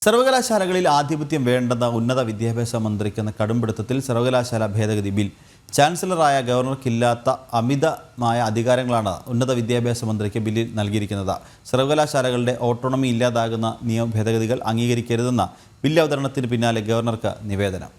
സർവകലാശാലകളിൽ ആധിപത്യം വേണ്ടെന്ന ഉന്നത വിദ്യാഭ്യാസ മന്ത്രിക്കെന്ന കടുംപിടുത്തത്തിൽ സർവകലാശാല ഭേദഗതി ബിൽ ചാൻസലറായ ഗവർണർക്കില്ലാത്ത അമിതമായ അധികാരങ്ങളാണ് ഉന്നത വിദ്യാഭ്യാസ മന്ത്രിക്ക് ബില്ലിൽ നൽകിയിരിക്കുന്നത്. സർവകലാശാലകളുടെ ഓട്ടോണമി ഇല്ലാതാകുന്ന നിയമ ഭേദഗതികൾ അംഗീകരിക്കരുതെന്ന ബില്ല് അവതരണത്തിന് പിന്നാലെ ഗവർണർക്ക് നിവേദനം.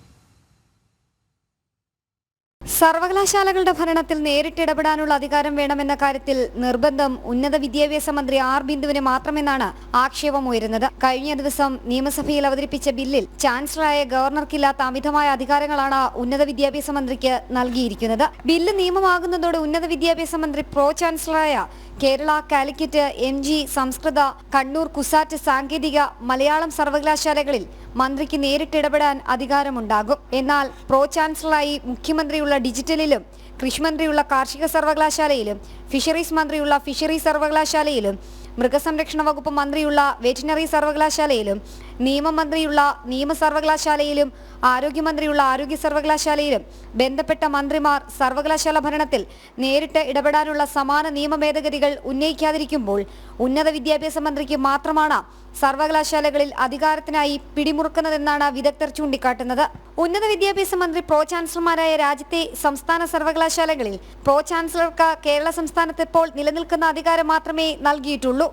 സർവകലാശാലകളുടെ ഭരണത്തിൽ നേരിട്ടിടപെടാനുള്ള അധികാരം വേണമെന്ന കാര്യത്തിൽ നിർബന്ധം ഉന്നത വിദ്യാഭ്യാസ മന്ത്രി ആർ ബിന്ദുവിന് മാത്രമെന്നാണ് ആക്ഷേപമുയരുന്നത്. കഴിഞ്ഞ ദിവസം നിയമസഭയിൽ അവതരിപ്പിച്ച ബില്ലിൽ ചാൻസലറായ ഗവർണർക്കില്ലാത്ത അമിതമായ അധികാരങ്ങളാണ് ഉന്നത വിദ്യാഭ്യാസ മന്ത്രിക്ക് നൽകിയിരിക്കുന്നത്. ബില്ല് നിയമമാകുന്നതോടെ ഉന്നത വിദ്യാഭ്യാസ മന്ത്രി പ്രോ ചാൻസലറായ കേരള, കാലിക്കറ്റ്, MG, സംസ്കൃത, കണ്ണൂർ, കുസാറ്റ്, സാങ്കേതിക, മലയാളം സർവകലാശാലകളിൽ മന്ത്രിക്ക് നേരിട്ടിടപെടാൻ അധികാരമുണ്ടാകും. എന്നാൽ പ്രോ ചാൻസലറായി മുഖ്യമന്ത്രിയുള്ള ഡിജിറ്റലിലും, കൃഷിമന്ത്രിയുള്ള കാർഷിക സർവകലാശാലയിലും, ഫിഷറീസ് മന്ത്രിയുള്ള ഫിഷറീസ് സർവകലാശാലയിലും, മൃഗസംരക്ഷണ വകുപ്പ് മന്ത്രിയുള്ള വെറ്റിനറി സർവകലാശാലയിലും, നിയമമന്ത്രിയുള്ള നിയമ സർവകലാശാലയിലും, ആരോഗ്യമന്ത്രിയുള്ള ആരോഗ്യ സർവകലാശാലയിലും ബന്ധപ്പെട്ട മന്ത്രിമാർ സർവകലാശാല ഭരണത്തിൽ നേരിട്ട് ഇടപെടാനുള്ള സമാന നിയമ ഭേദഗതികൾ ഉന്നയിക്കാതിരിക്കുമ്പോൾ ഉന്നത വിദ്യാഭ്യാസ മന്ത്രിക്ക് മാത്രമാണ് സർവകലാശാലകളിൽ അധികാരത്തിനായി പിടിമുറുക്കുന്നതെന്നാണ് വിദഗ്ധർ ചൂണ്ടിക്കാട്ടുന്നത്. ഉന്നത വിദ്യാഭ്യാസ മന്ത്രി പ്രോ ചാൻസലർമാരായ രാജ്യത്തെ സംസ്ഥാന സർവകലാശാലകളിൽ പ്രോ ചാൻസലർക്ക് കേരള സംസ്ഥാനത്ത് ഇപ്പോൾ നിലനിൽക്കുന്ന അധികാരം മാത്രമേ നൽകിയിട്ടുള്ളൂ.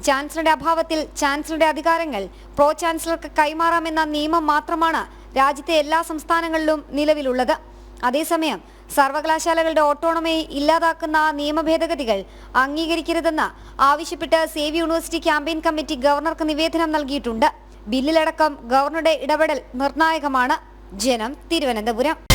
ചാൻസലറുടെ അഭാവത്തിൽ ചാൻസലറുടെ അധികാരങ്ങൾ പ്രോ ചാൻസലർക്ക് കൈമാറാമെന്ന നിയമം മാത്രമാണ് രാജ്യത്തെ എല്ലാ സംസ്ഥാനങ്ങളിലും നിലവിലുള്ളത്. അതേസമയം സർവകലാശാലകളുടെ ഓട്ടോണമി ഇല്ലാതാക്കുന്ന നിയമ ഭേദഗതികൾ അംഗീകരിക്കരുതെന്ന് ആവശ്യപ്പെട്ട് സേവ് യൂണിവേഴ്സിറ്റി ക്യാമ്പയിൻ കമ്മിറ്റി ഗവർണർക്ക് നിവേദനം നൽകിയിട്ടുണ്ട്. ബില്ലിലടക്കം ഗവർണറുടെ ഇടപെടൽ നിർണായകമാണ്. ജനം, തിരുവനന്തപുരം.